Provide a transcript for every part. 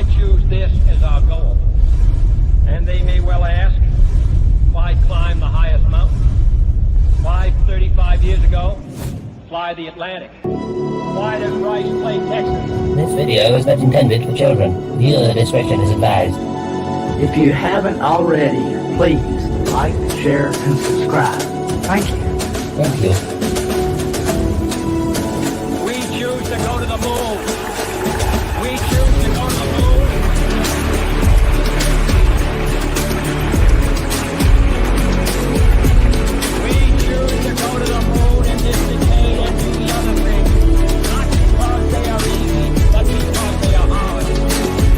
why choose this as our goal? And they may well ask, why climb the highest mountain? Why 35 years ago, fly the Atlantic? Why does Rice play Texas? This video is not intended for children. Viewer discretion is advised. If you haven't already, please like, share, and subscribe. Thank you. Thank you. We choose to go to the moon. We choose to go to the moon. We choose to go to the moon in this decade and do the other things. Not because they are easy, but because they are hard.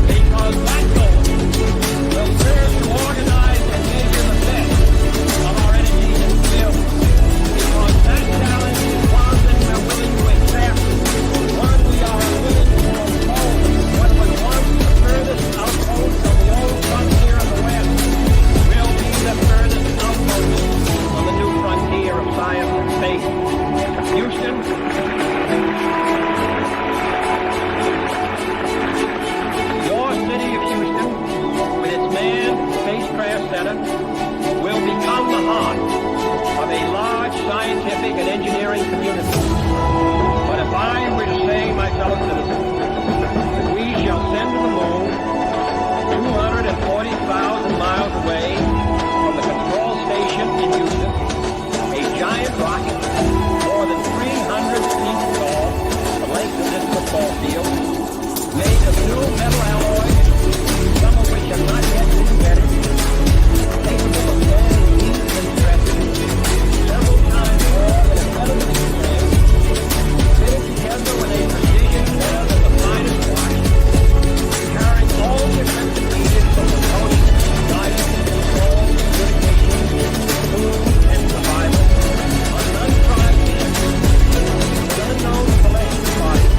Because that goal will serve to organize and measure the best of our energies and skills. Because that challenge is one that we're willing to accept, one we are willing to postpone. What was once the furthest outpost of the old frontier of the West will be the furthest outpost on the new frontier of science and space. Houston, your city of Houston, with its manned spacecraft center, will become the heart of a large scientific and engineering community. But if I were to say, my fellow citizens, that we shall send to the moon 240,000 miles away from the control station in Houston, a giant rocket more than 300 feet tall, the length of this football field, made of new metal alloys, some of which have not yet been vetted, capable of standing heat and stresses, several times more than a television frame, fitted together with a precision better than the finest watch, carrying all the equipment needed for promotion, guidance, control, communication, food, and survival, on an untried mission, with unknown celestial bodies,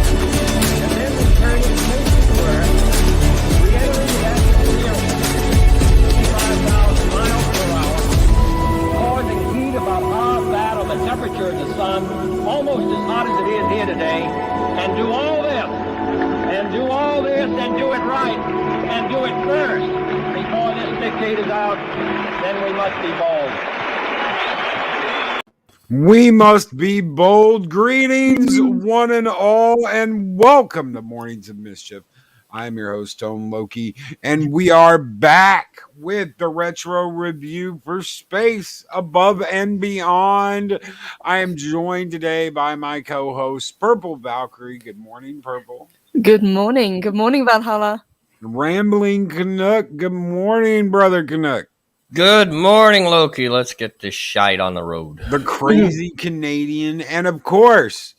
and then returning safely to Earth, re-entering the atmosphere at 55,000 miles per hour, causing heat about half that of the temperature of the sun, almost as hot as it is here today, and do all this, and do all this, and do it right, and do it first, before this decade is out, then we must be bold. We must be bold. Greetings, one and all, and welcome to Mornings of Mischief. I'm your host, Tone Loki, and we are back with the retro review for Space Above and Beyond. I am joined today by my co-host, Purple Valkyrie. Good morning, Purple. Good morning. Good morning, Valhalla. Rambling Canuck. Good morning, brother Canuck. Good morning, Loki. Let's get this shite on the road. The crazy Canadian, and of course,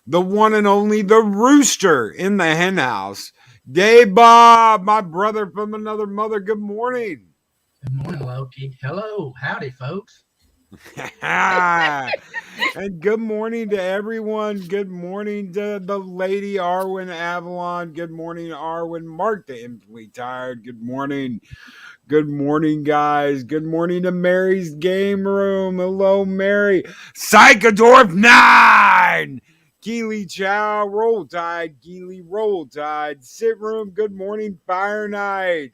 the one and only the Rooster in the hen house. Day Bob, my brother from another mother. Good morning. Good morning, Loki. Hello. Howdy, folks. And good morning to everyone. Good morning to the lady Arwen Avalon. Good morning, Arwen. Mark the Infinitely Tired. Good morning. Good morning, guys. Good morning to Mary's Game Room. Hello, Mary. Psychodorf 9. Keely Chow. Roll Tide. Keely Roll Tide. Sit Room. Good morning, Fire Night.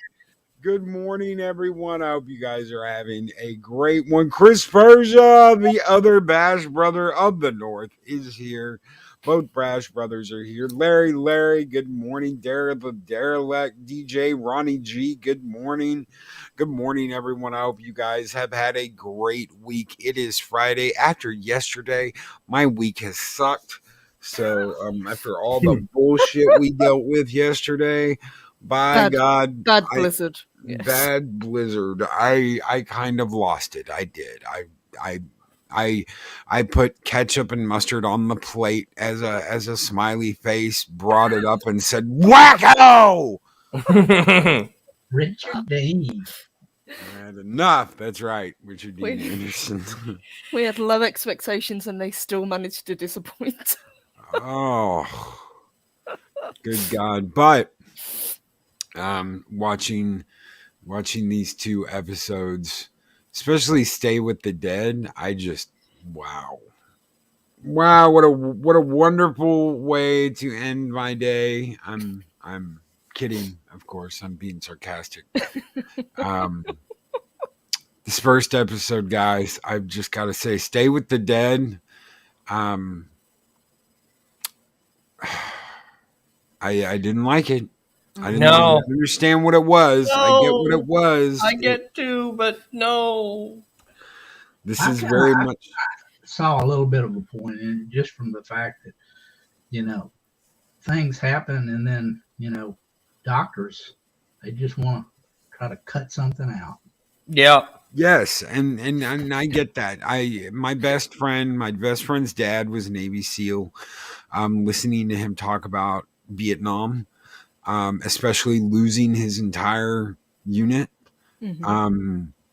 Good morning, everyone. I hope you guys are having a great one. Chris Persia, the other Bash brother of the North, is here. Both Bash brothers are here. Larry, good morning. Dara the Derelict, DJ Ronnie G, good morning. Good morning, everyone. I hope you guys have had a great week. It is Friday. After yesterday, my week has sucked. So after all the bullshit we dealt with yesterday, by God, Bad blizzard. Yes. Bad blizzard. I kind of lost it. I did. I put ketchup and mustard on the plate as a smiley face, brought it up and said, "Wacko!" Richard Dean. And enough. That's right, Richard Dean Anderson. We had low expectations and they still managed to disappoint. Oh, good God. But watching these two episodes, especially Stay with the Dead, I just wow, what a wonderful way to end my day. I'm Kidding, of course. I'm being sarcastic. This first episode, guys, I've just got to say, stay with the dead. I didn't like it. I didn't understand what it was. No. I get what it was. I get to, but no. This is very much. I saw a little bit of a point in it just from the fact that, things happen and then, doctors, they just want to try to cut something out. Yeah. Yes, and I get that. My best friend's dad was a Navy SEAL. Listening to him talk about Vietnam, especially losing his entire unit,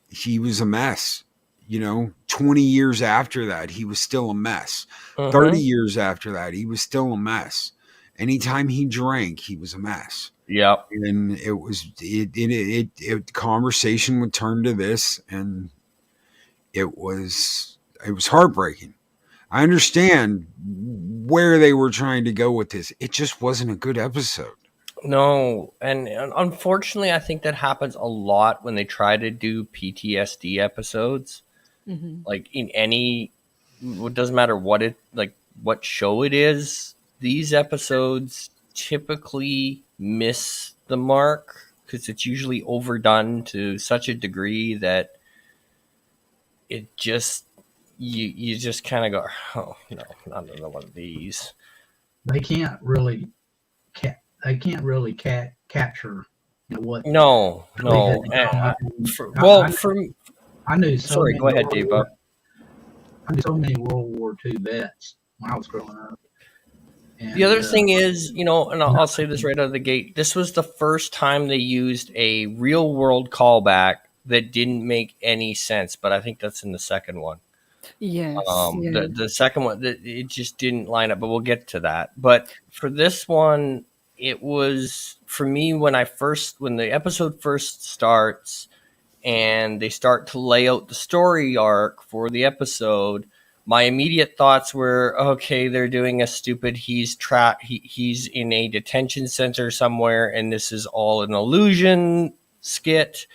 he was a mess. 20 years after that, he was still a mess. 30 years after that, he was still a mess. Anytime he drank, he was a mess. Yeah. And it was conversation would turn to this, and it was heartbreaking. I understand where they were trying to go with this. It just wasn't a good episode. No, and unfortunately, I think that happens a lot when they try to do PTSD episodes. Like in any, it doesn't matter what show it is. These episodes typically miss the mark because it's usually overdone to such a degree that it just you just kind of go, oh no, not another one of these. They can't really capture what. No. I knew. Sorry, go ahead, Dave. I knew so many World War II vets when I was growing up. And, the other thing is, and I'll say this right out of the gate, this was the first time they used a real world callback that didn't make any sense, but I think that's in the second one. Yes. The second one, it just didn't line up, but we'll get to that. But for this one, it was, for me, when the episode first starts and they start to lay out the story arc for the episode, my immediate thoughts were, okay, they're doing a stupid, he's in a detention center somewhere and this is all an illusion skit,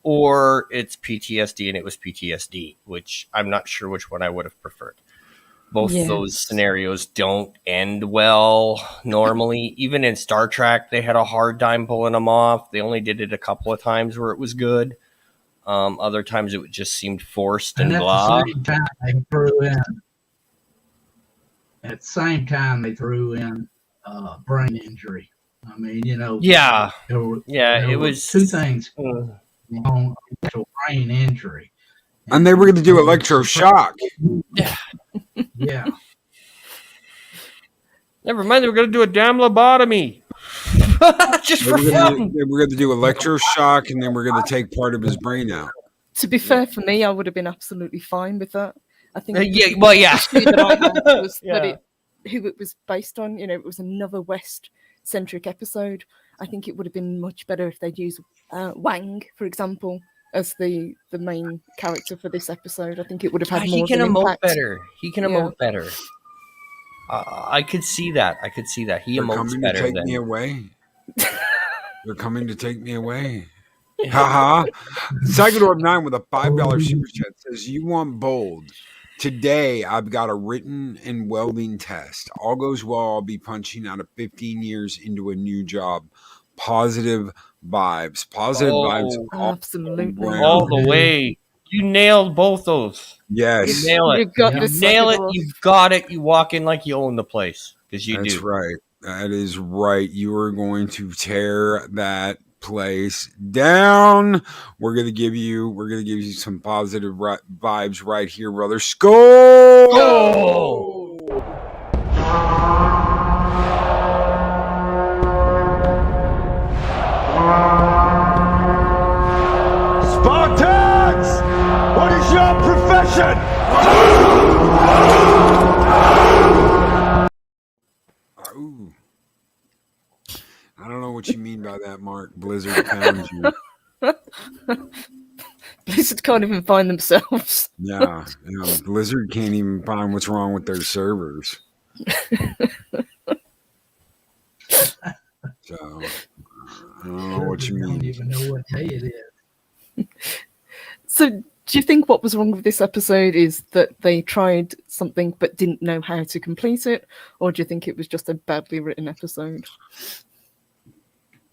or it's PTSD and it was PTSD, which I'm not sure which one I would have preferred. Both of those scenarios don't end well normally. Even in Star Trek, they had a hard time pulling them off. They only did it a couple of times where it was good. Other times it just seemed forced and blah. At the same time, they threw in brain injury. I mean, Yeah. It was two things on actual brain injury. And they were going to do electroshock. Yeah. Never mind, they were going to do a damn lobotomy. Just for fun. They were going to do electroshock, and then we're going to take part of his brain out. To be fair, for me, I would have been absolutely fine with that. I think The issue that I had was that who it was based on. It was another West-centric episode. I think it would have been much better if they'd used Wang, for example, as the main character for this episode. I think it would have had more He can of an emote impact. better. He can emote better. I could see that. He emotes better. They're coming to take me away. They're coming to take me away. Haha. Psychodorb 9 with a $5 super chat says, you want bold. Today, I've got a written and welding test. All goes well, I'll be punching out of 15 years into a new job. Positive vibes. Positive vibes. Absolutely. All the way. You nailed both those. Yes. You nail it. You've got You this nail it. Psychodorb. You've got it. You walk in like you own the place. Because you do. That's right. That is right. You are going to tear that place down. We're gonna give you some positive vibes right here, brother. Skull! Go! Spartans! What is your profession? Ooh. I don't know what you mean by that, Mark. Blizzard found you. Blizzard can't even find themselves. Yeah. Blizzard can't even find what's wrong with their servers. So don't know what you I don't mean. even know what day it is. So, do you think what was wrong with this episode is that they tried something but didn't know how to complete it, or do you think it was just a badly written episode?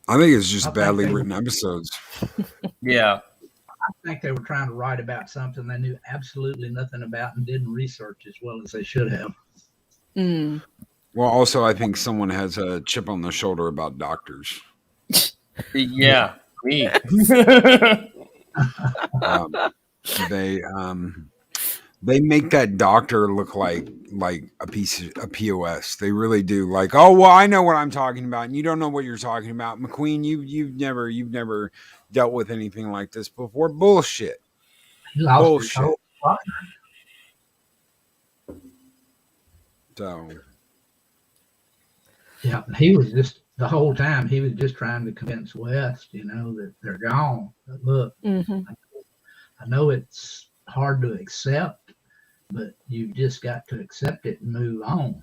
I think it's just I think badly they- written episodes. Yeah. I think they were trying to write about something they knew absolutely nothing about and didn't research as well as they should have. Mm. Well, also, I think someone has a chip on their shoulder about doctors. Yeah. Me. They make that doctor look like a POS. They really do. Like, oh well, I know what I'm talking about, and you don't know what you're talking about, McQueen. You've never dealt with anything like this before. Bullshit. He lost his Bullshit. whole partner. So Yeah, he was just the whole time he was just trying to convince West, that they're gone. But look, I know it's hard to accept, but you've just got to accept it and move on.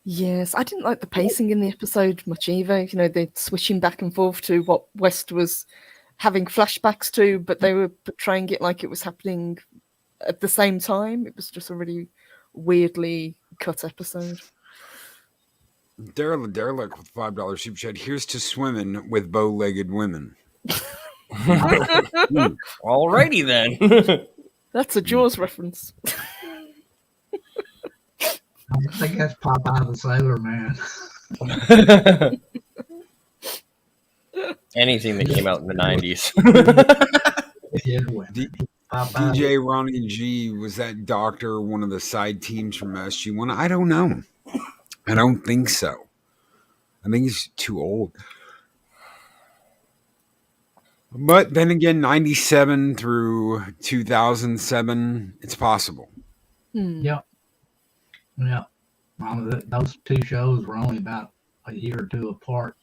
Yes, I didn't like the pacing in the episode much either. They're switching back and forth to what West was having flashbacks to, but they were portraying it like it was happening at the same time. It was just a really weirdly cut episode. Derelict with $5 super chat. Here's to swimming with bow-legged women. Alrighty then. That's a Jaws reference. I think that's Popeye the Sailor Man. Anything that came out in the 90s. DJ Ronnie G, was that doctor one of the side teams from SG1? I don't know. I don't think so. I think he's too old. But then again, 97 through 2007, it's possible. Yep. Yeah. Those two shows were only about a year or two apart.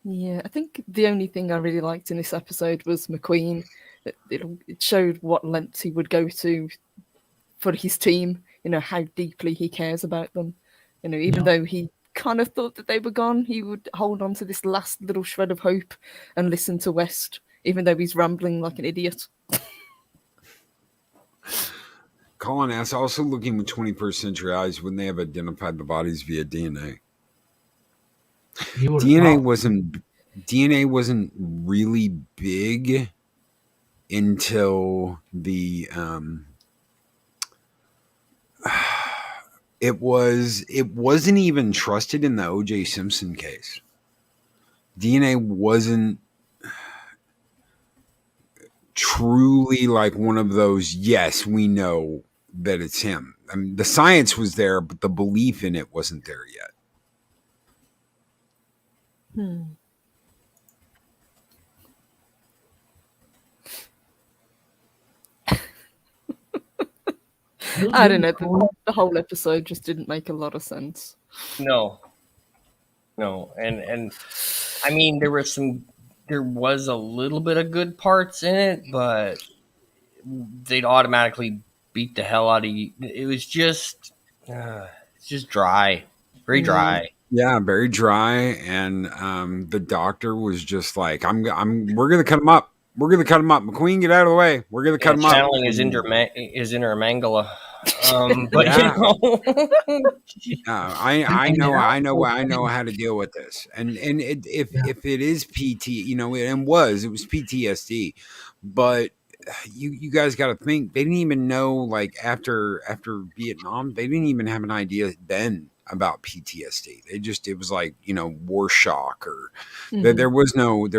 Yeah, I think the only thing I really liked in this episode was McQueen. It showed what lengths he would go to for his team, how deeply he cares about them. Even though he kind of thought that they were gone, he would hold on to this last little shred of hope and listen to West, even though he's rambling like an idiot. Colin asks, also looking with 21st century eyes, when they have identified the bodies via DNA. DNA wasn't really big until the it wasn't even trusted in the O.J. Simpson case. DNA wasn't truly like one of those, yes, we know that it's him. I mean, the science was there, but the belief in it wasn't there yet. I don't know. The whole episode just didn't make a lot of sense. No, and I mean there was a little bit of good parts in it, but they'd automatically beat the hell out of you. It was just it's just dry, very dry. Yeah, very dry, and the doctor was just like, we're gonna cut him up. We're gonna cut him up. McQueen, get out of the way. We're gonna cut him up. Channeling his inner mangala. But I know how to deal with this, and if it is PT, it was PTSD, but you guys got to think they didn't even know, like after Vietnam, they didn't even have an idea then about PTSD. It was like, war shock, or there was no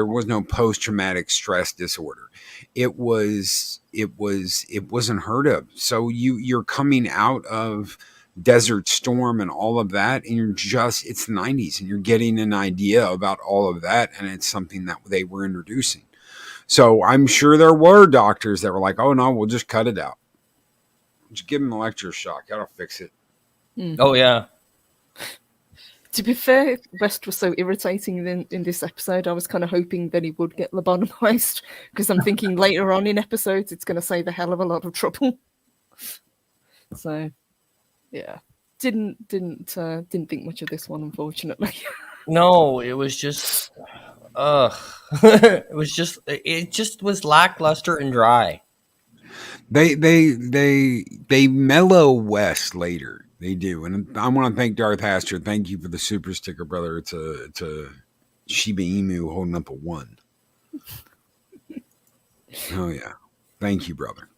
post-traumatic stress disorder. It wasn't heard of. So you're coming out of Desert Storm and all of that, and it's the 90s, and you're getting an idea about all of that, and it's something that they were introducing. So I'm sure there were doctors that were like, oh no, we'll just cut it out. Just give him electroshock. That'll fix it. Oh yeah. To be fair, West was so irritating in this episode. I was kind of hoping that he would get lobotomized, because I'm thinking later on in episodes it's going to save a hell of a lot of trouble. So, yeah. didn't think much of this one, unfortunately. No, it was just, it just was lackluster and dry. They mellow Wes later. They do, and I want to thank Darth Astor. Thank you for the super sticker, brother. It's a Shiba Inu holding up a 1. Oh yeah, thank you, brother.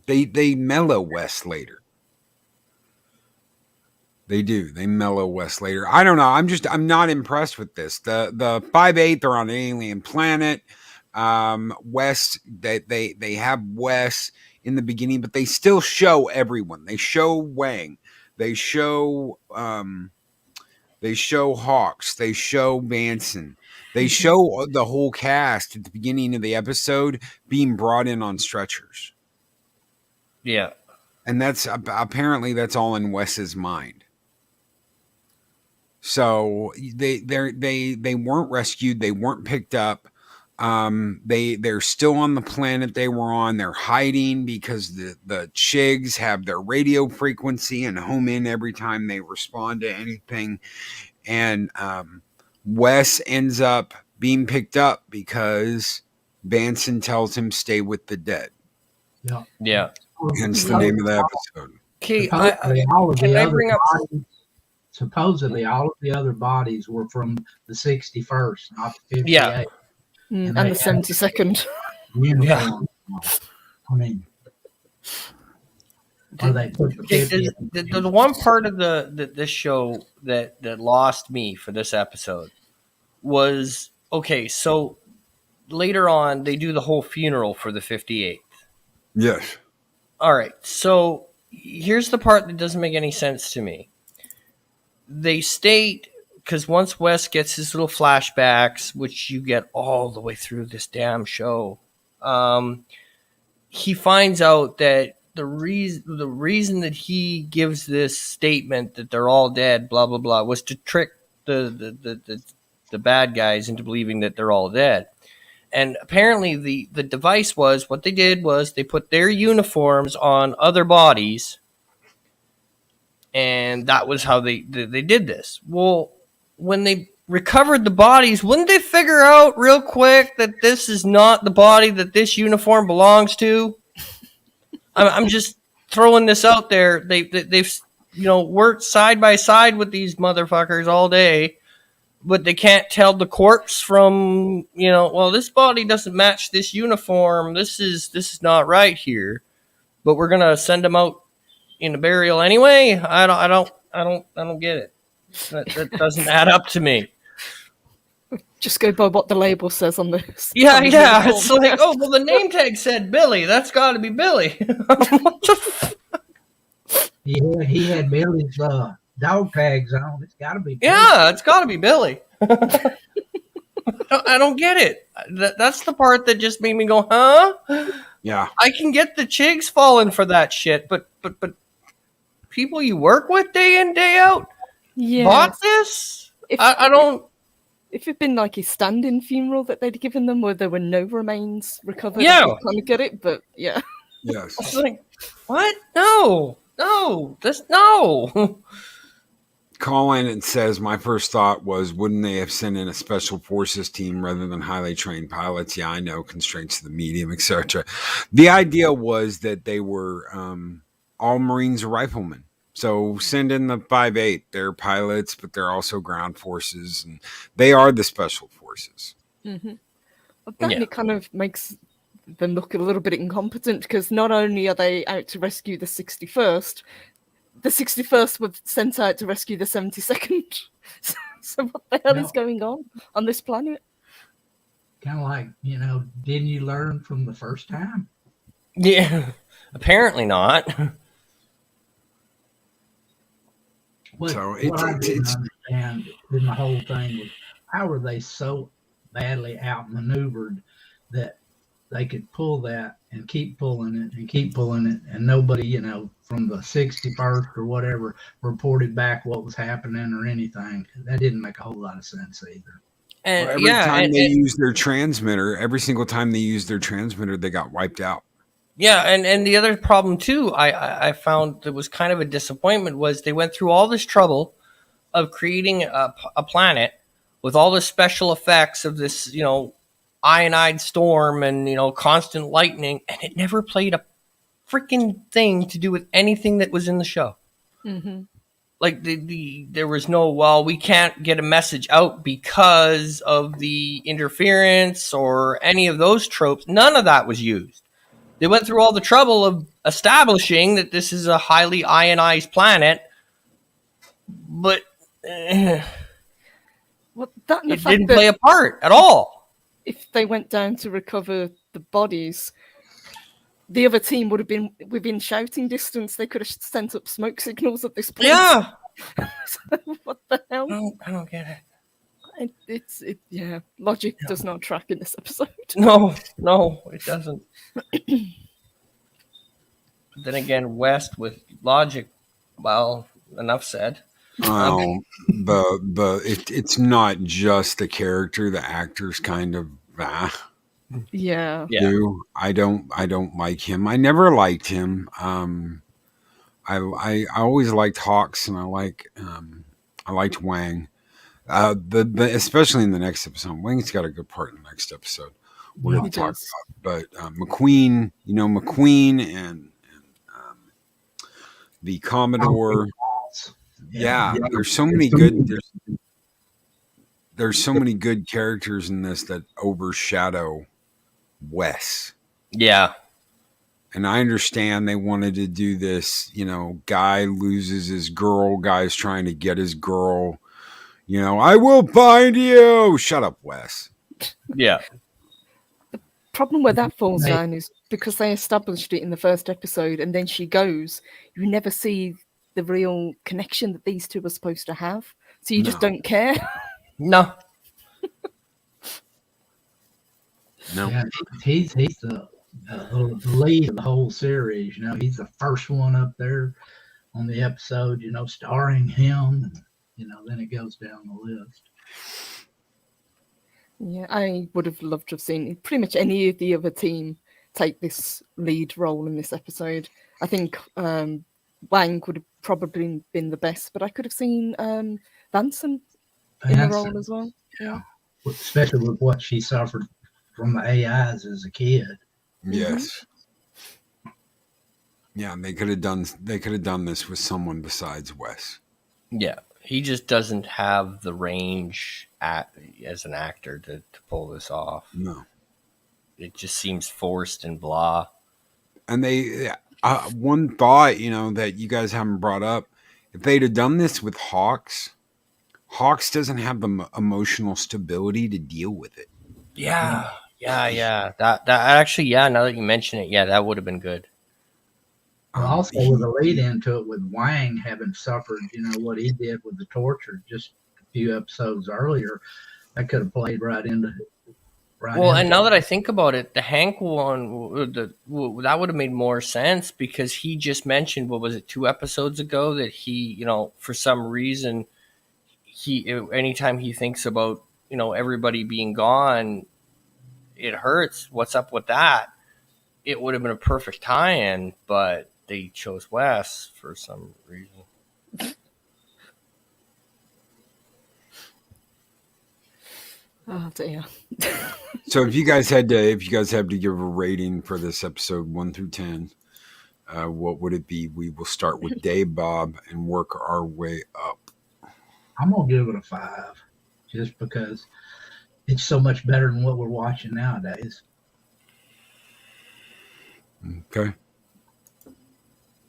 They mellow Wes later. They do. They mellow Wes later. I don't know. I'm not impressed with this. The 5/8, they're on an alien planet. Wes, they have Wes in the beginning, but they still show everyone. They show Wang. They show Hawks. They show Manson. They show the whole cast at the beginning of the episode being brought in on stretchers. Yeah. And that's apparently that's all in Wes's mind. So they weren't rescued. They weren't picked up. They're still on the planet they were on. They're hiding because the Chigs have their radio frequency and home in every time they respond to anything. And Wes ends up being picked up because Banson tells him stay with the dead. Yeah. Yeah. Hence the name of the episode. Okay, Supposedly all of the other bodies were from the 61st, not the 58. Yeah. And the 72nd. Yeah. I mean, or they put the 50. The one part of this show that lost me for this episode was, okay, so later on they do the whole funeral for the 58th. Yes. All right, so here's the part that doesn't make any sense to me. They state, because once Wes gets his little flashbacks, which you get all the way through this damn show, he finds out that the reason that he gives this statement that they're all dead, blah blah blah, was to trick the bad guys into believing that they're all dead. And apparently the device was, what they did was they put their uniforms on other bodies, and that was how they did this. Well, when they recovered the bodies, wouldn't they figure out real quick that this is not the body that this uniform belongs to? I'm just throwing this out there. They've worked side by side with these motherfuckers all day, but they can't tell the corpse from, well, this body doesn't match this uniform. This is not right here, but we're gonna send them out in a burial anyway. I don't get it. That doesn't add up to me. Just go by what the label says on this. Yeah. It's like, oh, well, the name tag said Billy. That's got to be Billy. What the He had Billy's dog tags on. It's got to be Billy. Yeah, it's got to be Billy. I don't get it. That's the part that just made me go, huh? Yeah. I can get the Chigs falling for that shit, but people you work with day in, day out bought this? I don't... If it'd been like a stand-in funeral that they'd given them where there were no remains recovered, yeah, I kind of get it, but yeah. Yes. It's like, what? No. No. Call in and says, my first thought was, wouldn't they have sent in a special forces team rather than highly trained pilots? Yeah, I know, constraints of the medium, etc. The idea was that they were all Marines or riflemen. So send in the 5/8. They're pilots, but they're also ground forces, and they are the special forces. Mm-hmm. Well, then it kind of makes them look a little bit incompetent, because not only are they out to rescue the 61st, the 61st were sent out to rescue the 72nd. So what the hell is going on this planet? Kind of like, didn't you learn from the first time? Yeah, apparently not. What I didn't understand in the whole thing was, how were they so badly outmaneuvered that they could pull that and keep pulling it, and nobody, from the 61st or whatever reported back what was happening or anything? That didn't make a whole lot of sense either. And every time they used their transmitter, every single time they used their transmitter, they got wiped out. Yeah, and the other problem too, I found that was kind of a disappointment was they went through all this trouble of creating a planet with all the special effects of this, ionized storm and constant lightning, and it never played a freaking thing to do with anything that was in the show. Mm-hmm. Like there was no, well, we can't get a message out because of the interference or any of those tropes. None of that was used. They went through all the trouble of establishing that this is a highly ionized planet, but Well, that and the it fact didn't that play a part at all. if they went down to recover the bodies, the other team would have been within shouting distance. They could have sent up smoke signals at this point. Yeah. So what the hell? I don't get it. Logic does not track in this episode. No, it doesn't. But then again, West with logic, well, enough said. Oh, it's not just the character. The actor's kind of Yeah. I don't like him. I never liked him. I always liked Hawks, and I liked Wang. But especially in the next episode, Wang's got a good part in the next episode. We're going to talk about, but McQueen, and the Commodore. Yeah, there's so many good. There's so many good characters in this that overshadow Wes. Yeah. And I understand they wanted to do this, guy loses his girl, guy's trying to get his girl. I will find you. Shut up, Wes. Yeah. The problem where that falls down is because they established it in the first episode and then she goes, you never see the real connection that these two are supposed to have. So you just don't care. No. No. Yeah, he's the lead of the whole series. He's the first one up there on the episode, starring him. And, then it goes down the list. Yeah, I would have loved to have seen pretty much any of the other team take this lead role in this episode. I think Wang would have probably been the best, but I could have seen Vanson in the role as well. Yeah. Especially with what she suffered from the AIs as a kid. Yes. Yeah, and they could have done this with someone besides Wes. Yeah. He just doesn't have the range as an actor to pull this off. No. It just seems forced and blah. And they, one thought, that you guys haven't brought up, if they'd have done this with Hawks doesn't have the emotional stability to deal with it. Yeah. That actually, now that you mention it, that would have been good. Also, with a lead into it with Wang having suffered, what he did with the torture just a few episodes earlier, that could have played right into it. And now that I think about it, the Hank one, that would have made more sense because he just mentioned, 2 episodes ago, that he, for some reason, anytime he thinks about, everybody being gone, it hurts. What's up with that? It would have been a perfect tie-in, but they chose Wes for some reason. Oh dear. So if you guys had to give a rating for this episode 1 through 10, what would it be? We will start with Dave Bob and work our way up. I'm gonna give it a 5, just because it's so much better than what we're watching nowadays. Okay.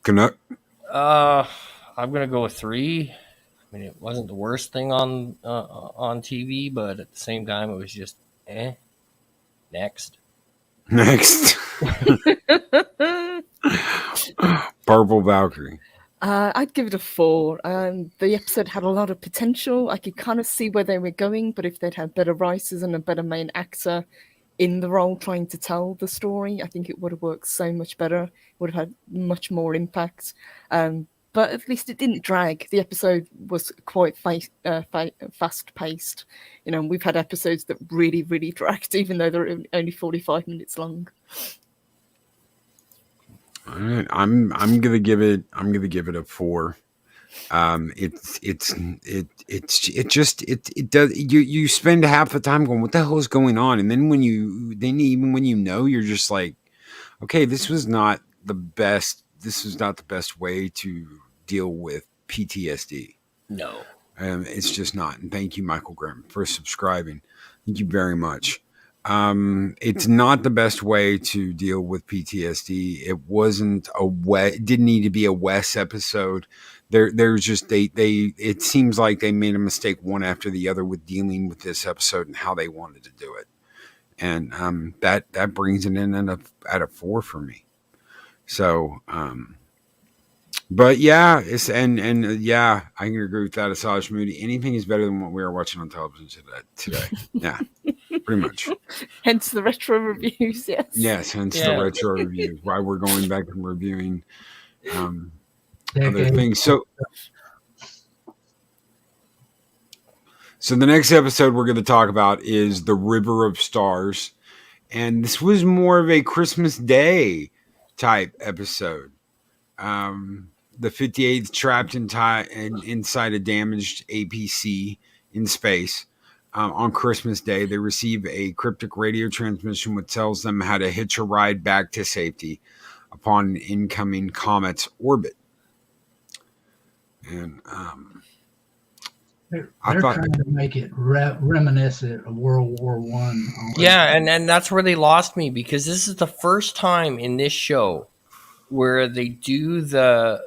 Canuck? I'm gonna go with 3. I mean, it wasn't the worst thing on TV, but at the same time, it was just Next. Purple Valkyrie. I'd give it a 4. The episode had a lot of potential. I could kind of see where they were going, but if they'd had better writers and a better main actor in the role trying to tell the story, I think it would have worked so much better. It would have had much more impact. But at least it didn't drag. The episode was quite fast-paced. We've had episodes that really, really dragged, even though they're only 45 minutes long. All right, I'm gonna give it a 4. It does, you spend half the time going, what the hell is going on? And then even when you know, you're just like, okay, this was not the best way to deal with PTSD. No. It's just not. And thank you, Michael Graham, for subscribing. Thank you very much. It's not the best way to deal with PTSD. It wasn't it didn't need to be a Wes episode. There's just it seems like they made a mistake one after the other with dealing with this episode and how they wanted to do it. And that brings it in at a 4 for me. So but yeah, yeah, I can agree with that. Asajj Moody. Anything is better than what we are watching on television today. Yeah, pretty much. Hence the retro reviews. Yes. Yes, hence the retro reviews. Why we're going back and reviewing other things. So the next episode we're going to talk about is The River of Stars, and this was more of a Christmas Day type episode. The 58th trapped inside a damaged APC in space. On Christmas Day, they receive a cryptic radio transmission which tells them how to hitch a ride back to safety upon an incoming comet's orbit. And they're trying to make it reminiscent of World War One. Yeah, and that's where they lost me, because this is the first time in this show where they do the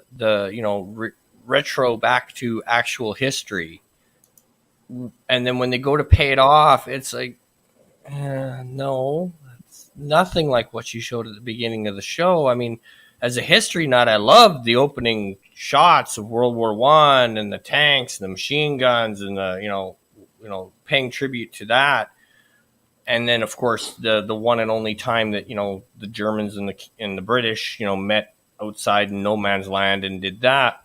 retro back to actual history, and then when they go to pay it off, it's like, no, it's nothing like what you showed at the beginning of the show. I mean, as a history nut, I loved the opening shots of World War One and the tanks and the machine guns and the paying tribute to that. And then, of course, the one and only time that the Germans and the British met outside in no man's land and did that.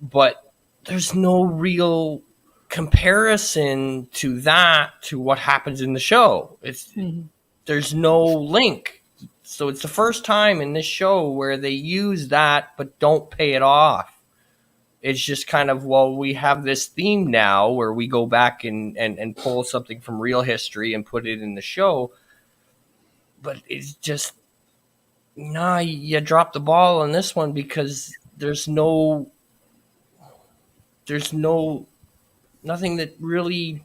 But there's no real comparison to that to what happens in the show. There's no link. So it's the first time in this show where they use that but don't pay it off. It's just kind of, well, we have this theme now where we go back and pull something from real history and put it in the show. But it's just, you dropped the ball on this one, because there's nothing that really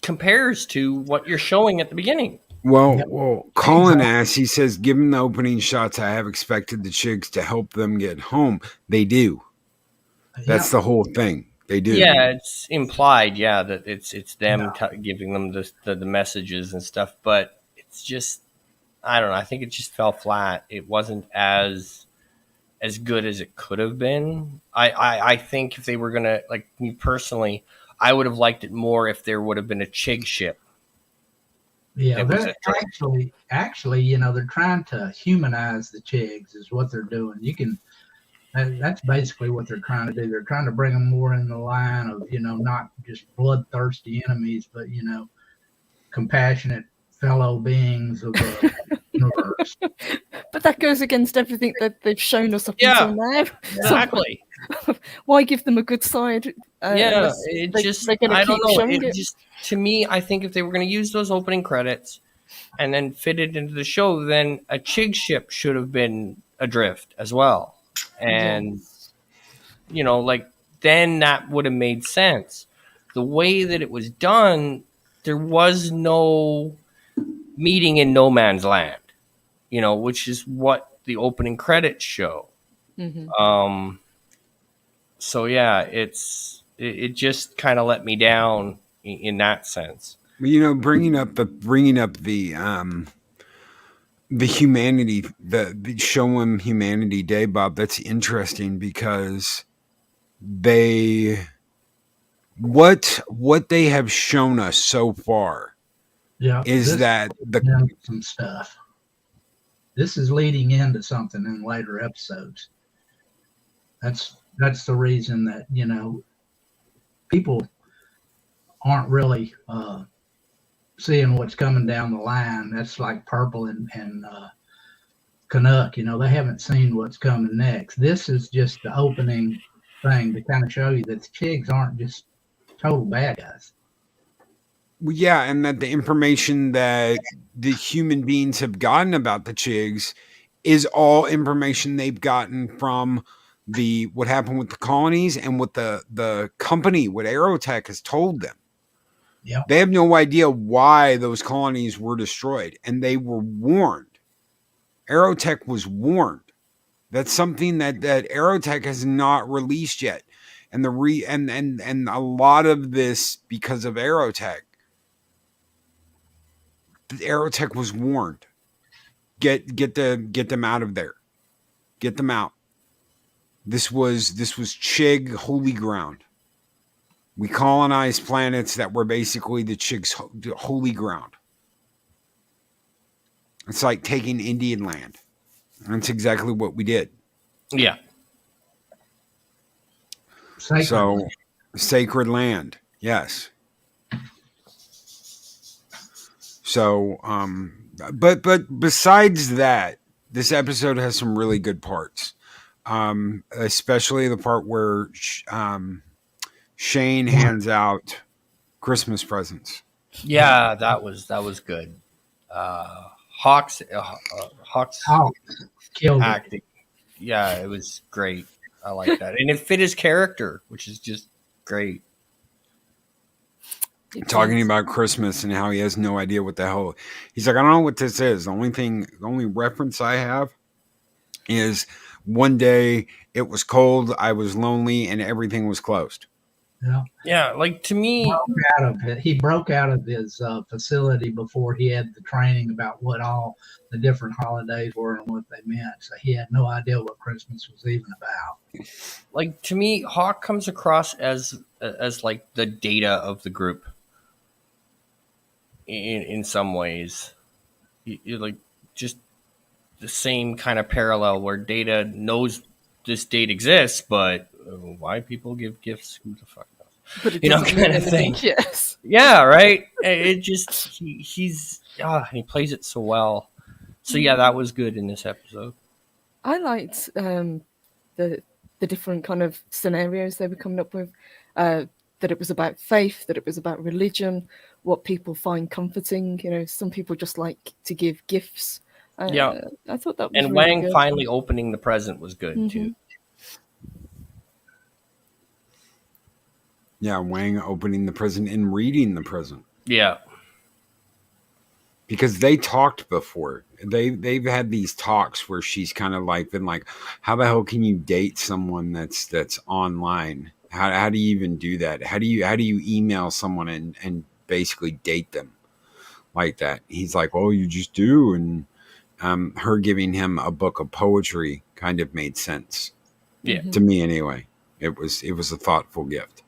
compares to what you're showing at the beginning. Well, Colin asks, he says, given the opening shots, I have expected the chicks to help them get home. They do. That's the whole thing. They do. Yeah, it's implied, that it's them giving them the messages and stuff, but it's just, I don't know. I think it just fell flat. It wasn't as good as it could have been. I think if they were gonna, like me personally, I would have liked it more if there would have been a Chig ship. Yeah, they're actually, they're trying to humanize the Chigs is what they're doing. That's basically what they're trying to do. They're trying to bring them more in the line of, not just bloodthirsty enemies, but, compassionate fellow beings of the universe. But that goes against everything that they've shown us up until now. Exactly. So why give them a good side? I don't know. To me, I think if they were going to use those opening credits and then fit it into the show, then a Chig ship should have been adrift as well. And, then that would have made sense. The way that it was done, there was no meeting in no man's land, which is what the opening credits show. Mm-hmm. So yeah, it just kind of let me down in that sense. Bringing up the humanity, the show them humanity day, Bob. That's interesting because what they have shown us so far is that some stuff. This is leading into something in later episodes. That's the reason that people aren't really seeing what's coming down the line. That's like Purple and Canuck. They haven't seen what's coming next. This is just the opening thing to kind of show you that the Chigs aren't just total bad guys. Well, yeah, and that the information that the human beings have gotten about the Chigs is all information they've gotten from what happened with the colonies and what the company, what Aerotech has told them. Yeah. They have no idea why those colonies were destroyed, and they were warned. Aerotech was warned. That's something that Aerotech has not released yet. And and a lot of this because of Aerotech. Aerotech was warned. Get them out of there. Get them out. This was Chig holy ground. We colonized planets that were basically the Chig's holy ground. It's like taking Indian land. That's exactly what we did. Yeah. Sacred land. Yes. So, but besides that, this episode has some really good parts. Especially the part where Shane hands out Christmas presents. Yeah, that was good. Hawk's killed acting. Yeah, it was great. I like that, and it fit his character, which is just great. Talking about Christmas and how he has no idea what the hell. He's like, I don't know what this is. The only reference I have is one day it was cold, I was lonely, and everything was closed. Yeah, like to me, he broke out of his facility before he had the training about what all the different holidays were and what they meant. So he had no idea what Christmas was even about. Like to me, Hawk comes across as like the Data of the group. In some ways, you're like just the same kind of parallel where Data knows this date exists, but why people give gifts? Who the fuck knows? But it doesn't mean anything. Yes. Yeah, right. It just he plays it so well. So yeah, that was good in this episode. I liked the different kind of scenarios they were coming up with. That it was about faith, that it was about religion, what people find comforting. Some people just like to give gifts. Yeah, I thought that was and really Wang good. finally opening the present was good too. Yeah, Wang opening the present and reading the present. Yeah. Because they talked before. They've had these talks where she's kind of like been like, how the hell can you date someone that's online? How do you even do that? How do you email someone and basically date them like that? He's like, well, you just do. And her giving him a book of poetry kind of made sense. Yeah. To me anyway. It was a thoughtful gift.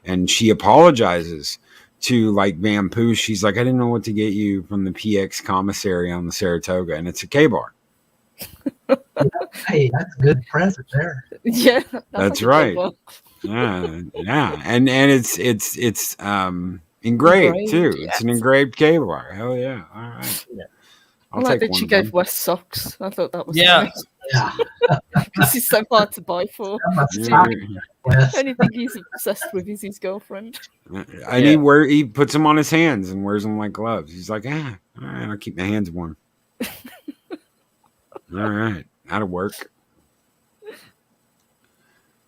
And she apologizes to like Vampu. She's like, I didn't know what to get you from the PX commissary on the Saratoga, and it's a K-bar. Hey, that's a good present there. Yeah, that's right. Yeah, and it's engraved too. Yes. It's an engraved K-bar. Hell yeah! All right. Yeah. I like that she gave Wes socks. I thought that was nice. Yeah. Because he's so hard to buy for. The only thing he's obsessed with is his girlfriend. And he puts them on his hands and wears them like gloves. He's like, all right, I'll keep my hands warm. All right, that'll work.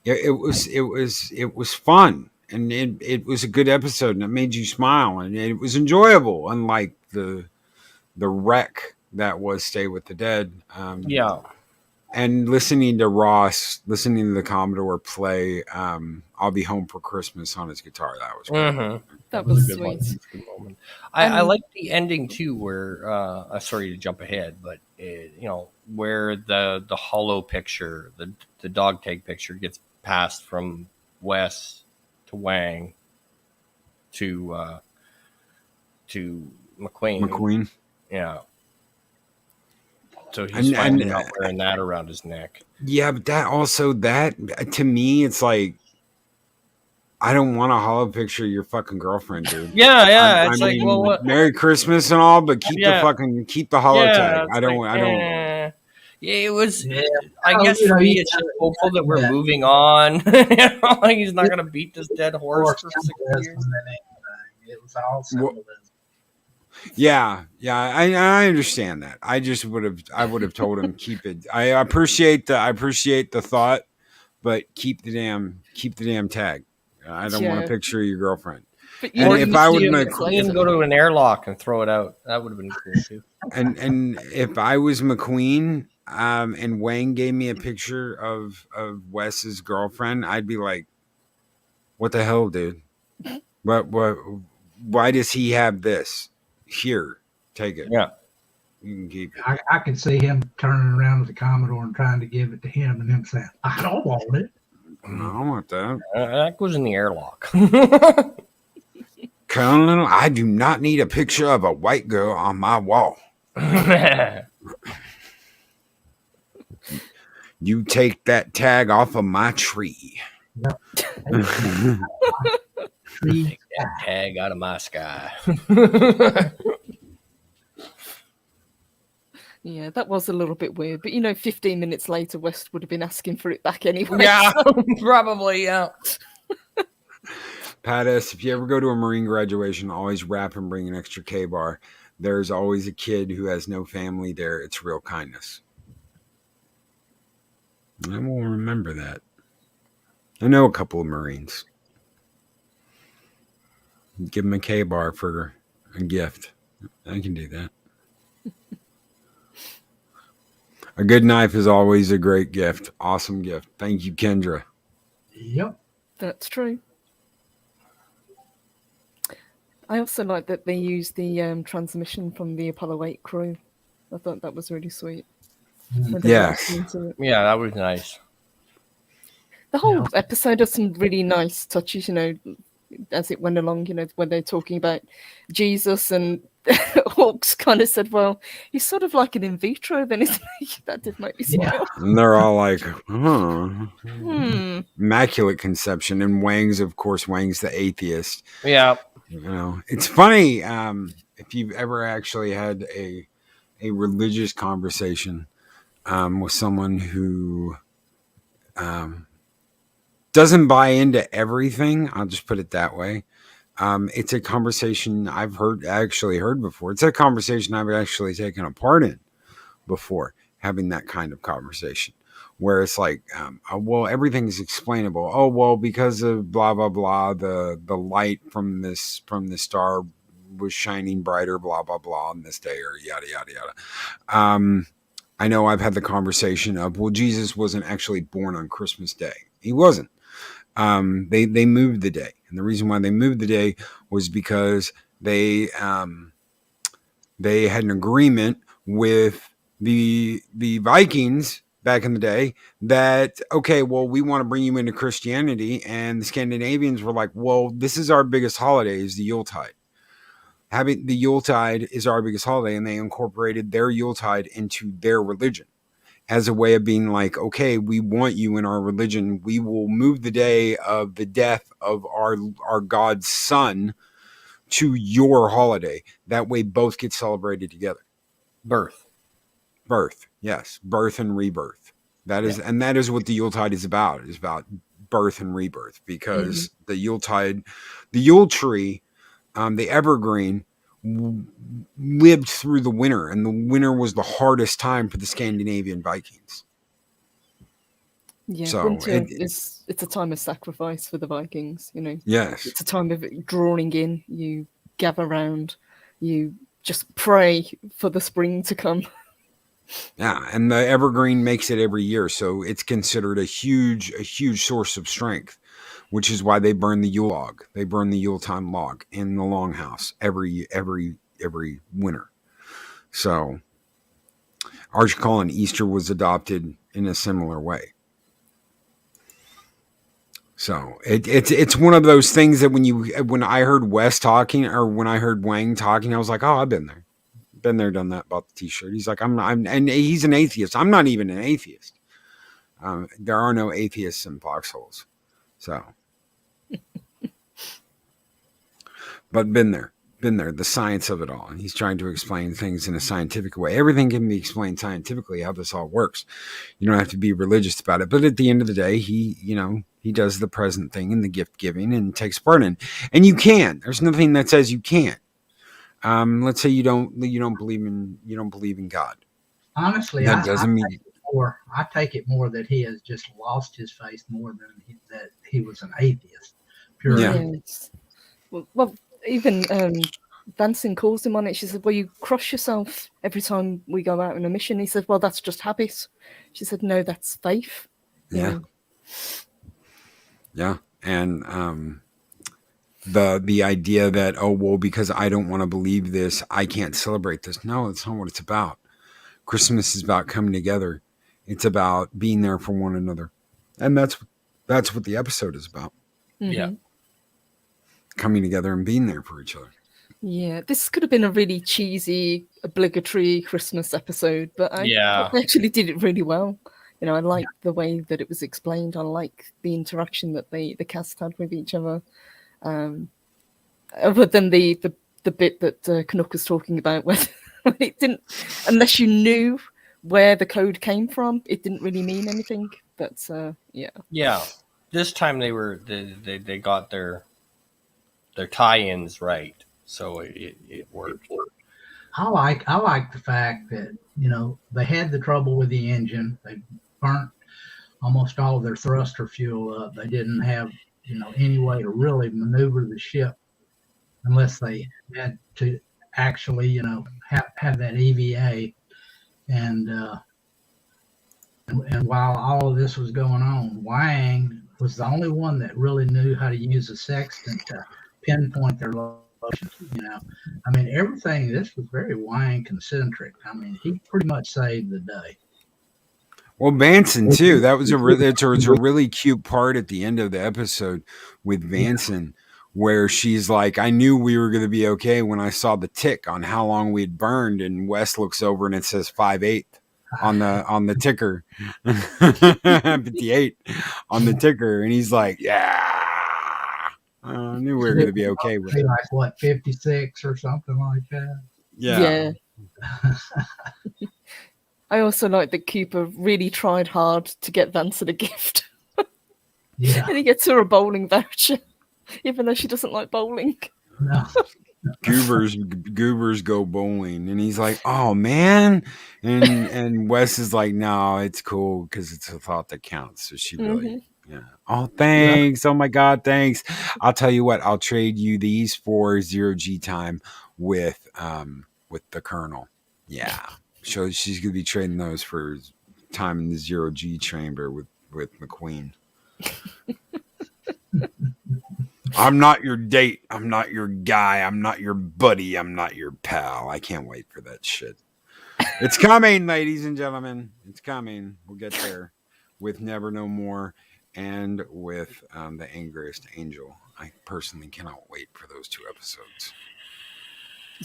Yeah, it was fun, and it was a good episode, and it made you smile, and it was enjoyable, unlike the wreck that was Stay with the Dead. Yeah. And listening to Ross, listening to the Commodore play I'll Be Home for Christmas on his guitar, that was great. Mm-hmm. That was sweet. Good moment. I like the ending too, where sorry to jump ahead, but where the hollow picture, the dog tag picture gets passed from Wes to Wang to McQueen. Yeah. So he's finding out wearing that around his neck. Yeah, but that to me, it's like, I don't want a hollow picture of your fucking girlfriend, dude. Yeah. I mean, what? Merry Christmas and all, but keep the hollow tag. I don't. Yeah, it was. Yeah. I Oh, guess you for know, me, you it's just gotta- hopeful that we're yeah. moving on. Like he's not gonna beat this dead horse More for 6 symbolism years. than anything. It was all Wha- symbolism. Yeah, I understand that. I would have told him keep it. I appreciate the thought, but keep the damn tag. I don't want a Yeah. picture of your girlfriend. But you And know, if you I see would it make, minutes Even later. go to an airlock and throw it out. That would have been cool too. and if I was McQueen, and Wayne gave me a picture of Wes's girlfriend, I'd be like, "What the hell, dude? What? Why does he have this? Here, take it. Yeah. You can keep it." I can see him turning around to the Commodore and trying to give it to him, and him saying, "I don't want it." No, I don't want that. That goes in the airlock. Colonel, I do not need a picture of a white girl on my wall. You take that tag off of my tree. Tree Take that tag out of my sky. Yeah, that was a little bit weird. But 15 minutes later, West would have been asking for it back anyway. Yeah, so- probably. Yeah. Pattis, if you ever go to a Marine graduation, always wrap and bring an extra K-bar. There's always a kid who has no family there. It's real kindness. I will remember that. I know a couple of Marines. Give them a K-bar for a gift. I can do that. A good knife is always a great gift. Awesome gift. Thank you, Kendra. Yep. That's true. I also like that they used the transmission from the Apollo 8 crew. I thought that was really sweet. when they Yes. went into it. Yeah, that was nice. The whole episode has some really nice touches, as it went along, when they're talking about Jesus, and Hawks kind of said, well, he's sort of like an in vitro, then isn't he? That did make me smile. And they're all like, immaculate conception. And Wang's the atheist. Yeah. It's funny. If you've ever actually had a religious conversation with someone who doesn't buy into everything, I'll just put it that way. It's a conversation I've actually heard before. It's a conversation I've actually taken a part in before, having that kind of conversation where it's like, well, everything's explainable. Oh, well, because of blah, blah, blah, the light from the star was shining brighter, blah, blah, blah, on this day, or yada, yada, yada. I know I've had the conversation of, well, Jesus wasn't actually born on Christmas Day. He wasn't. They moved the day. And the reason why they moved the day was because they had an agreement with the Vikings back in the day that, okay, well, we want to bring you into Christianity. And the Scandinavians were like, well, this is our biggest holiday, is the Yuletide. Having the Yuletide is our biggest holiday, and they incorporated their Yuletide into their religion as a way of being like, okay, we want you in our religion. We will move the day of the death of our God's son to your holiday. That way both get celebrated together. Birth. Yes. Birth and rebirth. That is what the Yuletide is about. It's about birth and rebirth, because the Yuletide, the Yule tree, the evergreen, lived through the winter, and the winter was the hardest time for the Scandinavian Vikings. Yeah, So winter it's a time of sacrifice for the Vikings, Yes. It's a time of drawing in. You gather round, you just pray for the spring to come. Yeah, and the evergreen makes it every year, so it's considered a huge source of strength, which is why they burn the Yule log. They burn the Yuletide log in the longhouse every winter. So Archie and Easter was adopted in a similar way. So it's one of those things that when I heard Wes talking, or when I heard Wang talking, I was like, oh, I've been there, done that, bought the t-shirt. He's like, and he's an atheist. I'm not even an atheist. There are no atheists in foxholes. So, but been there. been there, the science of it all. And he's trying to explain things in a scientific way. Everything can be explained scientifically, how this all works. You don't have to be religious about it. But at the end of the day, he does the present thing and the gift giving and takes part in. And you can. There's nothing that says you can't. Let's say you don't believe in God. Honestly, that doesn't mean I take it more that he has just lost his faith more than that he was an atheist. Pure atheist. Well, even Vanson calls him on it. She said, well, you cross yourself every time we go out on a mission. He said, well, that's just habit. She said, no, that's faith. Yeah. And the idea that, oh, well, because I don't want to believe this, I can't celebrate this. No, that's not what it's about. Christmas is about coming together. It's about being there for one another. And that's what the episode is about. Mm-hmm. Yeah. Coming together and being there for each other. Yeah, this could have been a really cheesy, obligatory Christmas episode, but I actually did it really well. I like the way that it was explained. I like the interaction that the cast had with each other. Other than the bit that Canuck was talking about, where it didn't, unless you knew where the code came from, it didn't really mean anything. But yeah. This time they got their tie-ins right, so it worked. I like the fact that they had the trouble with the engine. They burnt almost all of their thruster fuel up. They didn't have any way to really maneuver the ship unless they had to actually have that EVA. And while all of this was going on, Wang was the only one that really knew how to use a sextant to pinpoint their location. I mean, everything. This was very Wang concentric. I mean, he pretty much saved the day. Well, Vanson too. That was a really cute part at the end of the episode with Vanson, where she's like, "I knew we were going to be okay when I saw the tick on how long we'd burned." And Wes looks over and it says 5/8 on the ticker, 58 on the ticker, and he's like, "Yeah, I knew we were going to be okay with it." Like what, 56 or something like that? Yeah. I also like that Cooper really tried hard to get Vanson a gift. Yeah. And he gets her a bowling voucher, even though she doesn't like bowling. No. Goobers go bowling, and he's like, "Oh man," and Wes is like, "No, it's cool because it's a thought that counts." So she really, Oh, thanks! Oh my God, thanks! I'll tell you what, I'll trade you these for 0G time with the Colonel. Yeah. So she's gonna be trading those for time in the 0G chamber with McQueen. I'm not your date. I'm not your guy. I'm not your buddy. I'm not your pal. I can't wait for that shit. It's coming, ladies and gentlemen. It's coming. We'll get there with Never No More and with The Angriest Angel. I personally cannot wait for those 2 episodes.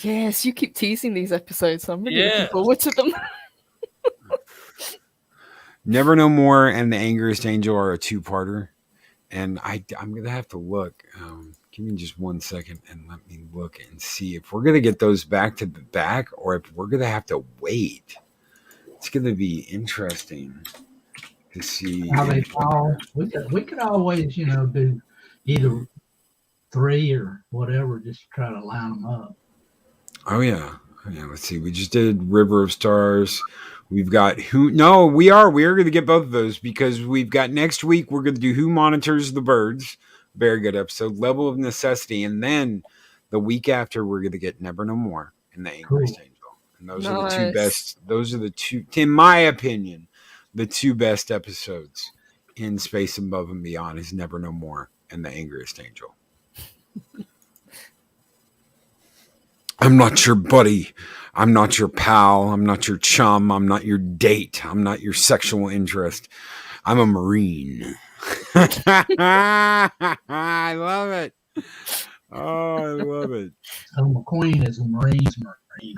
Yes, you keep teasing these episodes, so I'm really looking forward to them. Never No More and The Angriest Angel are a 2-parter, and I'm gonna have to look. Give me just 1 second and let me look and see if we're gonna get those back to the back or if we're gonna have to wait. It's gonna be interesting to see how they fall. We could always do either 3 or whatever, just to try to line them up. Oh yeah. Let's see. We just did River of Stars. We've got we are going to get both of those because we've got next week. We're going to do Who Monitors the Birds. Very good episode. Level of Necessity. And then the week after, we're going to get Never No More and The Angriest Angel. And those are the 2 best. Those are the 2, in my opinion, the 2 best episodes in Space Above and Beyond is Never No More and The Angriest Angel. I'm not your buddy. I'm not your pal. I'm not your chum. I'm not your date. I'm not your sexual interest. I'm a Marine. I love it. Oh, I love it. So McQueen is a Marine's Marine.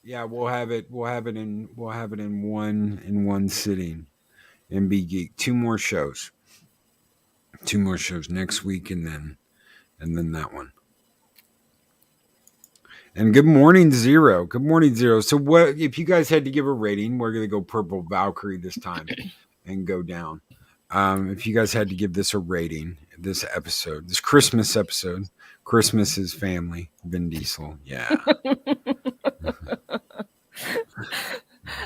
Yeah, we'll have it in one sitting and be geek. 2 more shows. 2 more shows next week, and then and then that one. And good morning, Zero. Good morning, Zero. So what if you guys had to give a rating? We're gonna go purple Valkyrie this time and go down. If you guys had to give this a rating, this episode, this Christmas episode, Christmas is family, Vin Diesel. Yeah.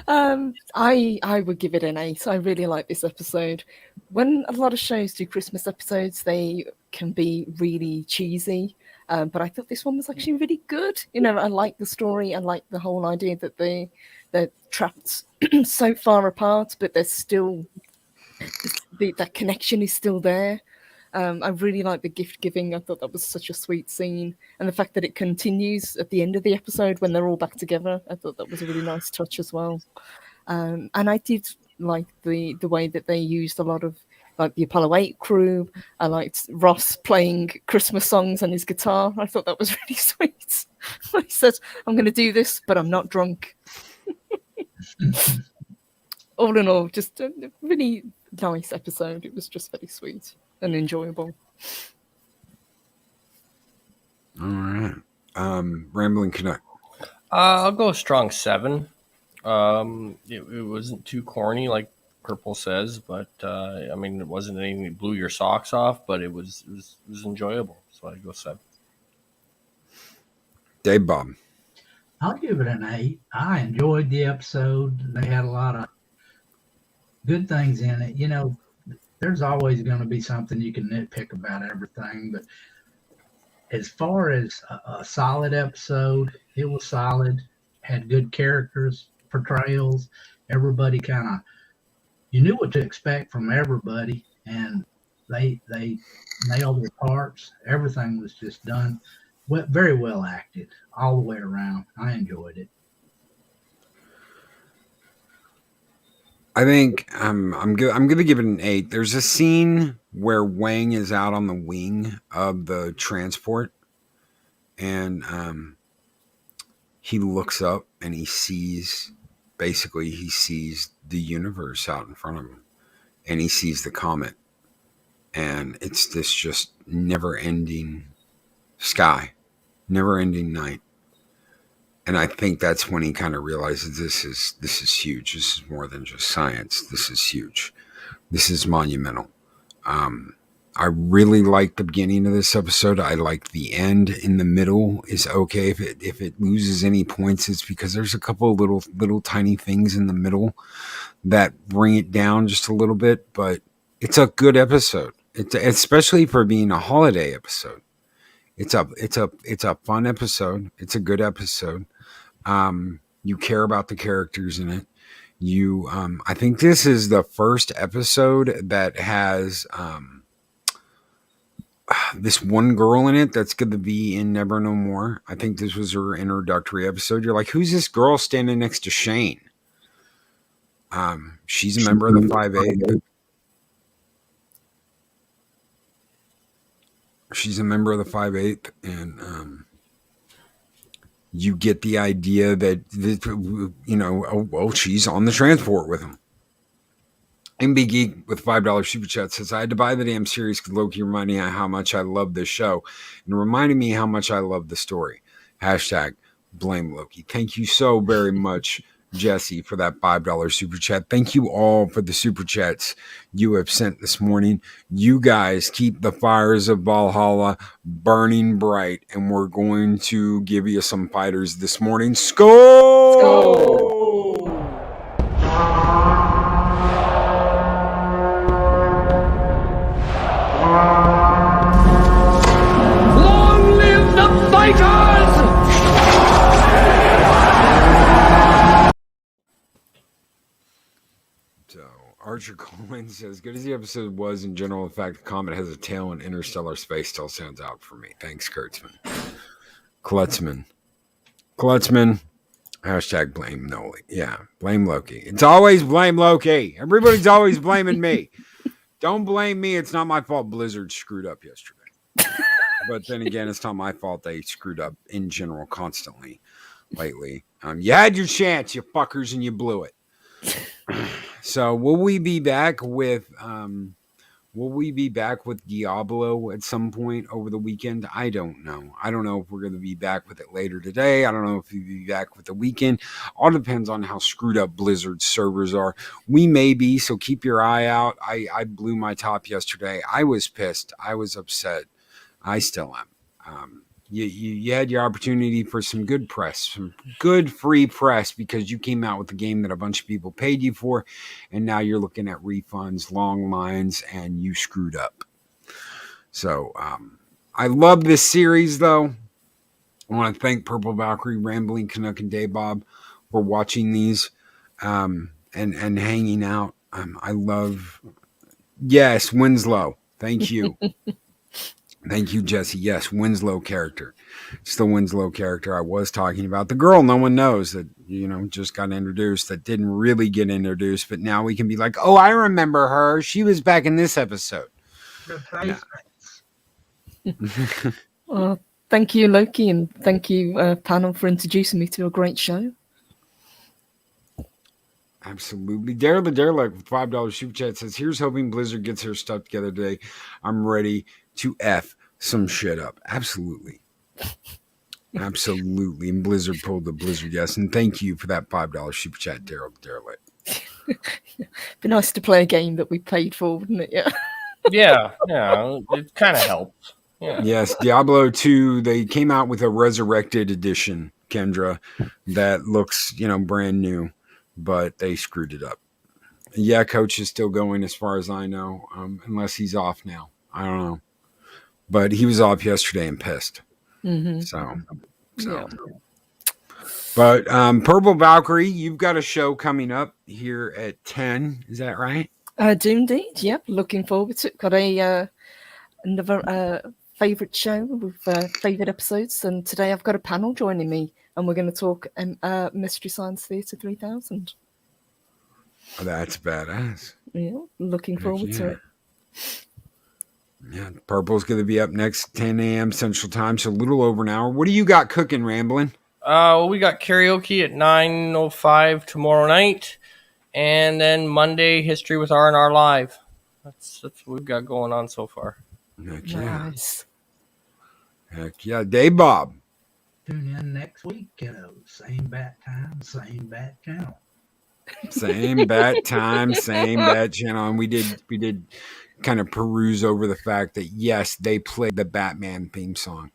I would give it an 8. I really like this episode. When a lot of shows do Christmas episodes, they can be really cheesy. But I thought this one was actually really good. You know, I like the story. I like the whole idea that they're trapped so far apart, but they're still that connection is still there. I really like the gift giving. I thought that was such a sweet scene, and the fact that it continues at the end of the episode when they're all back together. I thought that was a really nice touch as well. And I did like the way that they used a lot of like the Apollo 8 crew. I liked Ross playing Christmas songs on his guitar. I thought that was really sweet. He said, "I'm going to do this, but I'm not drunk." All in all, just a really nice episode. It was just very sweet and enjoyable. All right. Rambling Canuck. I'll go a strong 7. It wasn't too corny like Purple says, but I mean, it wasn't anything that blew your socks off, but it was enjoyable. So I go 7. Dave Bob. I'll give it an 8. I enjoyed the episode. They had a lot of good things in it. You know, there's always going to be something you can nitpick about everything, but as far as a solid episode, it was solid. Had good characters, portrayals. Everybody kind of, you knew what to expect from everybody, and they nailed their parts. Everything was just done very well acted all the way around. I enjoyed it. I think I'm gonna give it an 8. There's a scene where Wang is out on the wing of the transport, and he looks up and he sees the universe out in front of him, and he sees the comet, and it's this just never-ending sky, never-ending night. And I think that's when he kind of realizes this is huge. This is more than just science. This is huge. This is monumental. I really like the beginning of this episode. I like the end. In the middle is okay. If it loses any points, it's because there's a couple of little tiny things in the middle that bring it down just a little bit. But it's a good episode. It's especially for being a holiday episode. It's a fun episode. It's a good episode. You care about the characters in it. I think this is the first episode that has this one girl in it that's going to be in Never No More. I think this was her introductory episode. You're like, who's this girl standing next to Shane? She's a member of the 5'8". She's a member of the 5'8", and you get the idea that she's on the transport with him. MB Geek with $5 super chat says, I had to buy the damn series because Loki reminded me how much I love this show and reminded me how much I love the story. #blame Loki. Thank you so very much, Jesse, for that $5 super chat. Thank you all for the super chats you have sent this morning. You guys keep the fires of Valhalla burning bright, and we're going to give you some fighters this morning. Skol! Skol! Long live the fighters! So, Archer Collins says, good as the episode was in general, in fact, the comet has a tail in interstellar space still sounds out for me. Thanks, Kurtzman. Klutzman. #blame Noli. Yeah, blame Loki. It's always blame Loki. Everybody's always blaming me. Don't blame me. It's not my fault Blizzard screwed up yesterday. But then again, it's not my fault they screwed up in general constantly lately. You had your chance, you fuckers, and you blew it. So will we be back with Will we be back with Diablo at some point over the weekend? I don't know. I don't know if we're going to be back with it later today. I don't know if we'll be back with the weekend. All depends on how screwed up Blizzard's servers are. We may be, so keep your eye out. I blew my top yesterday. I was pissed. I was upset. I still am. You had your opportunity for some good press, some good free press, because you came out with a game that a bunch of people paid you for, and now you're looking at refunds, long lines, and you screwed up. So I love this series, though. I want to thank Purple Valkyrie, Rambling Canuck, and Daybob for watching these and hanging out. I love... Yes, Winslow. Thank you. Thank you, Jesse. Yes, Winslow character. It's the Winslow character I was talking about. The girl no one knows that, just got introduced, that didn't really get introduced, but now we can be like, oh, I remember her. She was back in this episode. Well, thank you, Loki, and thank you, panel, for introducing me to a great show. Absolutely. Dare the Derelict with $5 super chat says, here's hoping Blizzard gets her stuff together today. I'm ready to F some shit up. Absolutely. Absolutely. And Blizzard pulled the Blizzard, yes. And thank you for that $5 super chat, Daryl the Derelict. Be nice to play a game that we paid for, wouldn't it? Yeah. Yeah. It kind of helps. Yeah. Yes, Diablo 2, they came out with a resurrected edition, Kendra, that looks, brand new, but they screwed it up. Yeah, Coach is still going as far as I know, unless he's off now. I don't know. But he was off yesterday and pissed. Mm-hmm. So. Yeah. But Purple Valkyrie, you've got a show coming up here at 10. Is that right? I do indeed. Yep. Looking forward to it. Got another favourite show with favourite episodes. And today I've got a panel joining me. And we're going to talk Mystery Science Theater 3000. Oh, that's badass. Yeah. Looking forward to it. Yeah, Purple's going to be up next 10 a.m. Central Time, so a little over an hour. What do you got cooking, Rambling? We got karaoke at 9:05 tomorrow night, and then Monday, History with R&R Live. That's what we've got going on so far. Heck yeah. Nice. Heck yeah. Daybob. Tune in next week, kiddos. Same bat time, same bat channel. Same bat time, same bat channel. And we did kind of peruse over the fact that, yes, they played the Batman theme song,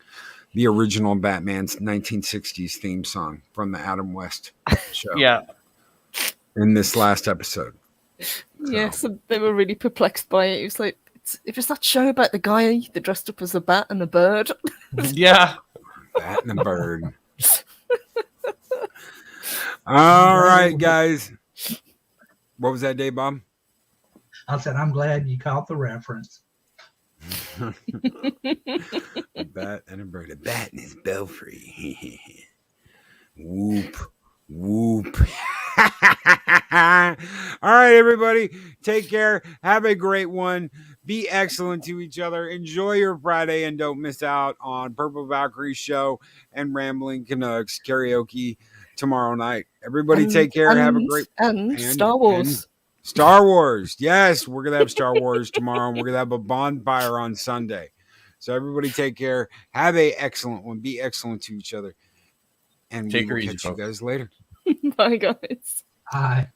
the original Batman's 1960s theme song from the Adam West show. Yeah. In this last episode. Yes, so they were really perplexed by it. It was like, it was that show about the guy that dressed up as a bat and a bird. Yeah. Bat and a bird. All right, guys. What was that, Daybob? I said, I'm glad you caught the reference. A bat and a bird. A bat and his belfry. Whoop. Whoop. All right, everybody. Take care. Have a great one. Be excellent to each other. Enjoy your Friday and don't miss out on Purple Valkyrie show and Rambling Canucks karaoke tomorrow night. Everybody take care. Have a great and Star Wars. Star Wars. Yes, we're going to have Star Wars tomorrow. And we're going to have a bonfire on Sunday. So everybody take care. Have a excellent one. Be excellent to each other. And we will catch you guys later. Bye, guys. Bye.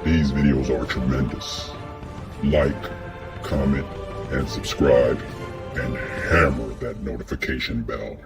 These videos are tremendous. Like, comment, and subscribe, and hammer that notification bell.